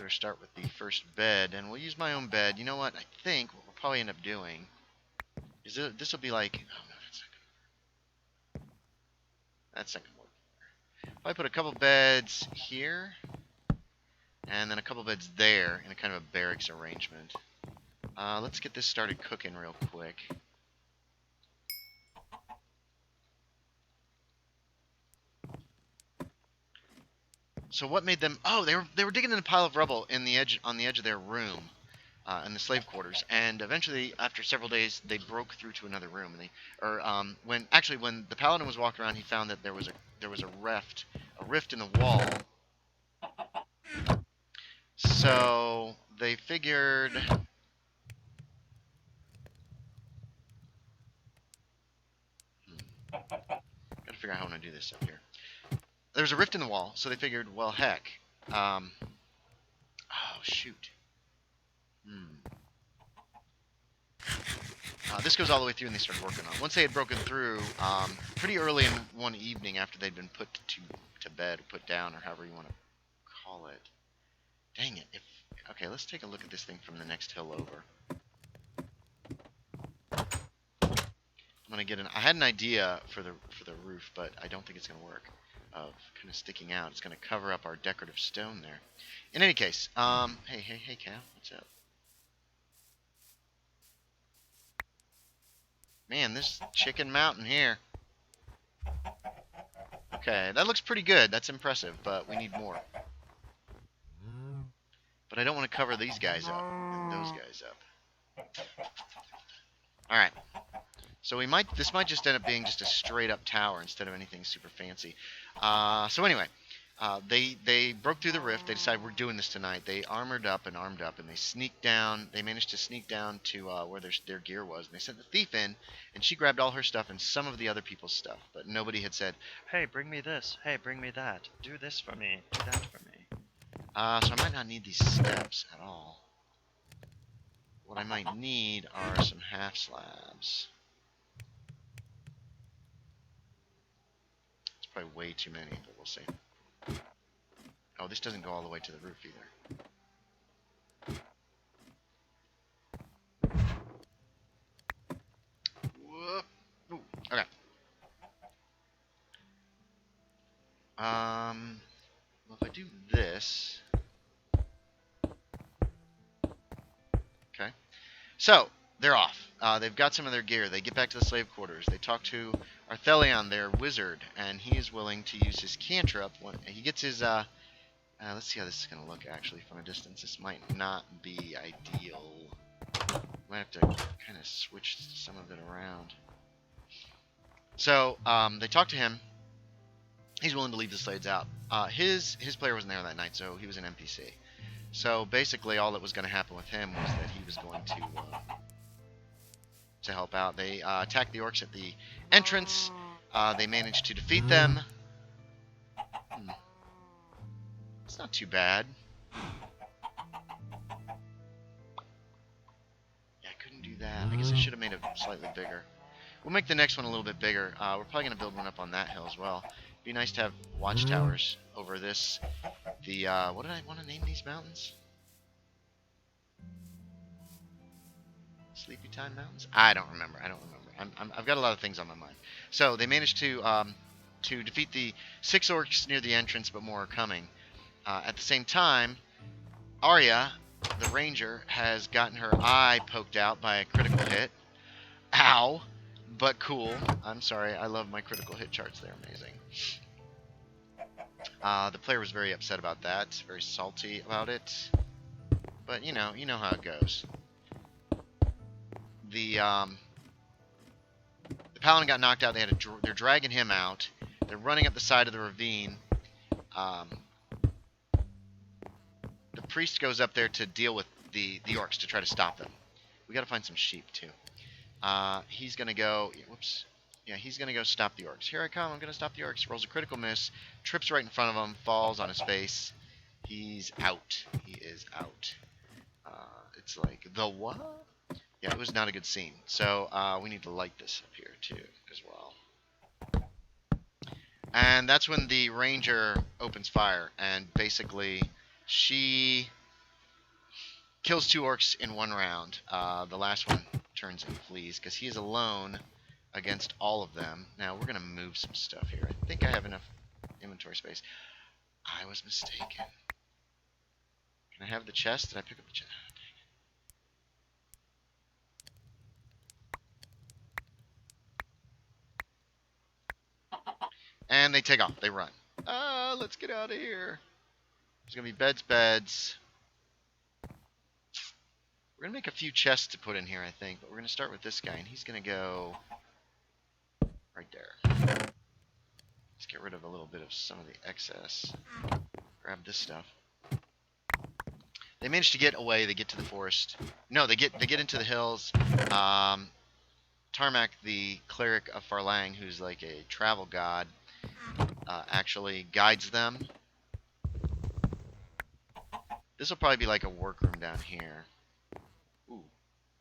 better start with the first bed, and we'll use my own bed. You know what? I think what we'll probably end up doing is this will be like, oh no, that's not gonna work. If I put a couple beds here, and then a couple beds there in a kind of a barracks arrangement. Let's get this started cooking real quick. So what made them? Oh, they were digging in a pile of rubble on the edge of their room, in the slave quarters. And eventually, after several days, they broke through to another room. And when the paladin was walking around, he found that there was a rift in the wall. So they figured. Gotta figure out how I want to do this up here. There was a rift in the wall, so they figured, well, heck. Oh shoot. This goes all the way through, and they started working on it. Once they had broken through, pretty early in one evening after they'd been put to bed, or put down, or however you want to call it. Dang it! Okay, let's take a look at this thing from the next hill over. I'm gonna get I had an idea for the roof, but I don't think it's gonna work. Of kind of sticking out, it's gonna cover up our decorative stone there. In any case, hey, Cal, what's up? Man, this chicken mountain here. Okay, that looks pretty good. That's impressive, but we need more. But I don't want to cover these guys up and those guys up. Alright. So this might just end up being just a straight up tower instead of anything super fancy. So anyway, they broke through the rift. They decided we're doing this tonight. They armed up, and they sneaked down. They managed to sneak down to where their gear was. And they sent the thief in, and she grabbed all her stuff and some of the other people's stuff. But nobody had said, hey, bring me this. Hey, bring me that. Do this for me. Do that for me. So I might not need these steps at all. What I might need are some half slabs. It's probably way too many, but we'll see. Oh, this doesn't go all the way to the roof either. Whoop. Ooh, okay. Well, if I do this... Okay. So, they're off. They've got some of their gear. They get back to the slave quarters. They talk to Arthelion, their wizard, and he is willing to use his cantrip. When he gets his... let's see how this is going to look, actually, from a distance. This might not be ideal. Might have to kind of switch some of it around. So, they talk to him. He's willing to leave the slaves out. His player wasn't there that night, so he was an NPC. So, basically, all that was going to happen with him was that he was going to help out. They attacked the orcs at the entrance. They managed to defeat them. It's not too bad. Yeah, I couldn't do that. I guess I should have made it slightly bigger. We'll make the next one a little bit bigger. We're probably going to build one up on that hill as well. It'd be nice to have watchtowers over this. The, what did I want to name these mountains? Sleepy Time Mountains? I don't remember. I've got a lot of things on my mind. So, they managed to defeat the 6 orcs near the entrance, but more are coming. At the same time, Arya, the ranger, has gotten her eye poked out by a critical hit. Ow! But cool. I'm sorry, I love my critical hit charts. They're amazing. The player was very upset about that, very salty about it. But you know how it goes. The paladin got knocked out. They're dragging him out. They're running up the side of the ravine. The priest goes up there to deal with the orcs to try to stop them. We got to find some sheep too. He's gonna go. Whoops. Yeah, he's gonna go stop the orcs. Here I come. I'm gonna stop the orcs. Rolls a critical miss. Trips right in front of him. Falls on his face. He's out. He is out. It's like the what? Yeah, it was not a good scene. So we need to light this up here too, as well. And that's when the ranger opens fire, and basically she kills 2 orcs in 1 round. The last one turns and flees because he is alone against all of them. Now we're gonna move some stuff here. I think I have enough inventory space. I was mistaken. Can I have the chest? Did I pick up the chest? And they take off. They run. Let's get out of here. There's going to be beds. We're going to make a few chests to put in here, I think. But we're going to start with this guy. And he's going to go right there. Let's get rid of a little bit of some of the excess. Grab this stuff. They manage to get away. They get to the forest. No, they get into the hills. Tarmac, the cleric of Farlang, who's like a travel god, actually guides them. This will probably be like a workroom down here. Ooh,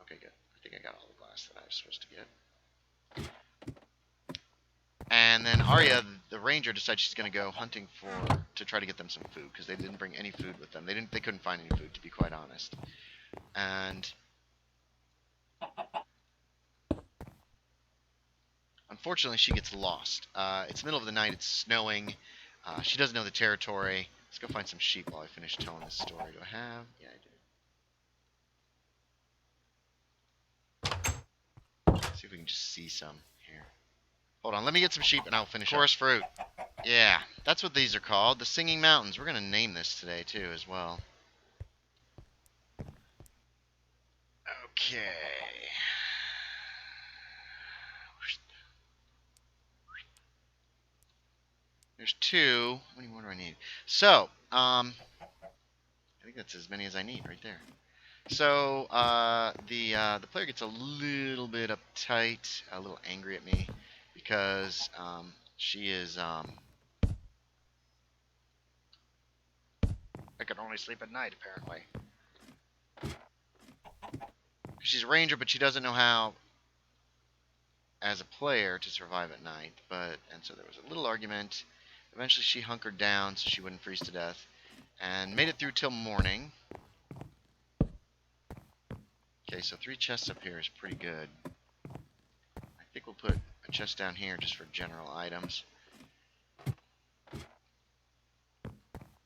okay, good. I think I got all the glass that I was supposed to get. And then Arya, the ranger, decides she's going to go hunting to try to get them some food because they didn't bring any food with them. They couldn't find any food, to be quite honest. And unfortunately, she gets lost. It's the middle of the night. It's snowing. She doesn't know the territory. Let's go find some sheep while I finish telling this story. Do I have? Yeah, I do. Let's see if we can just see some here. Hold on. Let me get some sheep and I'll finish. Forest fruit. Yeah, that's what these are called. The Singing Mountains. We're going to name this today, too, as well. Okay. There's 2. How many more do I need? So, I think that's as many as I need right there. So, the player gets a little bit uptight, a little angry at me, because she is I can only sleep at night, apparently. She's a ranger, but she doesn't know how, as a player, to survive at night. And so there was a little argument. Eventually, she hunkered down so she wouldn't freeze to death, and made it through till morning. Okay, so 3 chests up here is pretty good. I think we'll put a chest down here just for general items.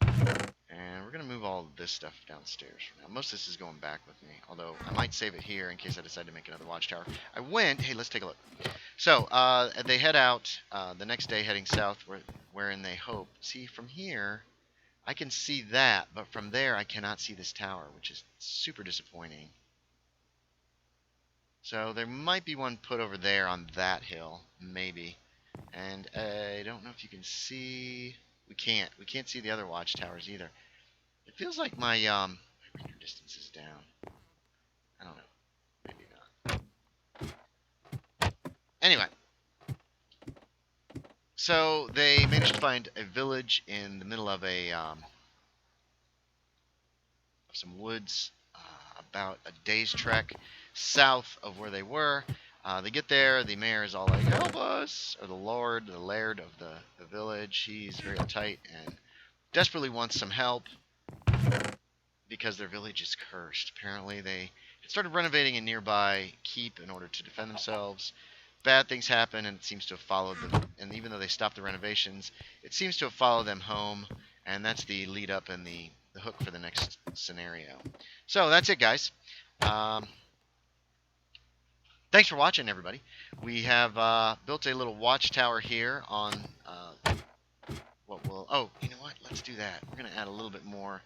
And we're going to move all of this stuff downstairs for now. Most of this is going back with me, although I might save it here in case I decide to make another watchtower. Hey, let's take a look. So, they head out the next day heading south, wherein they hope. See, from here, I can see that, but from there I cannot see this tower, which is super disappointing. So there might be one put over there on that hill, maybe. And I don't know if you can see. We can't see the other watchtowers either. It feels like my render distance is down. I don't know. Maybe not. Anyway. So they managed to find a village in the middle of of some woods, about a day's trek south of where they were. They get there, the mayor is all like, help us, or the laird of the village. He's very uptight and desperately wants some help because their village is cursed. Apparently they started renovating a nearby keep in order to defend themselves. Bad things happen, and it seems to have followed them. And even though they stopped the renovations, it seems to have followed them home, and that's the lead up and the hook for the next scenario. So that's it, guys. Thanks for watching, everybody. We have built a little watchtower here on what will... Oh, you know what? Let's do that. We're going to add a little bit more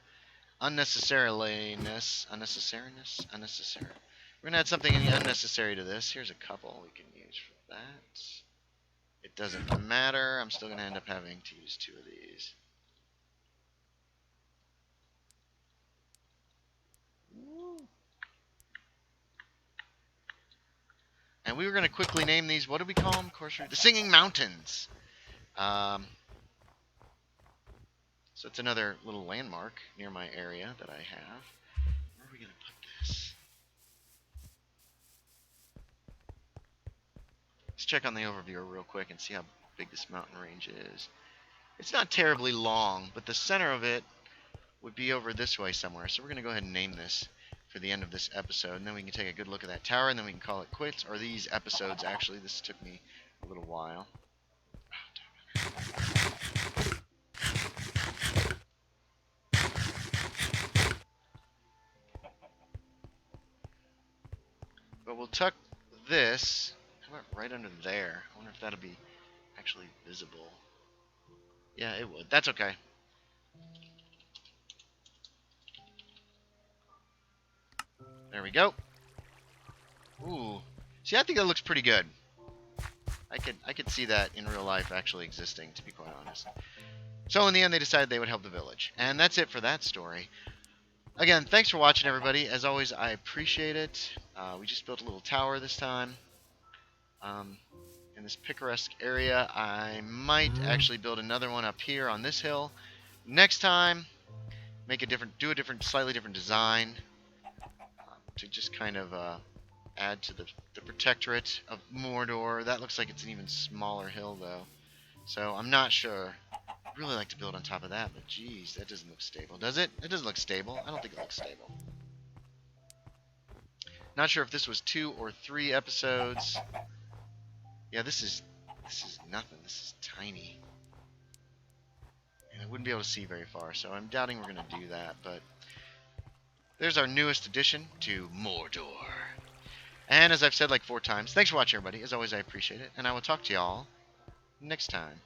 unnecessariness. Unnecessary. We're going to add something unnecessary to this. Here's a couple we can use for that. It doesn't matter. I'm still going to end up having to use 2 of these. And we were going to quickly name these, what do we call them? The Singing Mountains. So it's another little landmark near my area that I have. Where are we going to put this? Let's check on the overview real quick and see how big this mountain range is. It's not terribly long, but the center of it would be over this way somewhere. So we're going to go ahead and name this for the end of this episode, and then we can take a good look at that tower, and then we can call it quits. Or these episodes, actually. This took me a little while. But we'll tuck this, how about right under there? I wonder if that'll be actually visible. Yeah, it would. That's okay. There we go. Ooh. See, I think that looks pretty good. I could see that in real life actually existing, to be quite honest. So in the end, they decided they would help the village. And that's it for that story. Again, thanks for watching, everybody. As always, I appreciate it. We just built a little tower this time. In this picaresque area. I might actually build another one up here on this hill. Next time, do a slightly different design to just kind of add to the protectorate of Mordor. That looks like it's an even smaller hill, though. So I'm not sure. I'd really like to build on top of that, but geez, that doesn't look stable, does it? It doesn't look stable. I don't think it looks stable. Not sure if this was 2 or 3 episodes. Yeah, this is nothing. This is tiny. And I wouldn't be able to see very far, so I'm doubting we're going to do that, but there's our newest addition to Mordor. And as I've said like 4 times, thanks for watching, everybody. As always, I appreciate it, and I will talk to y'all next time.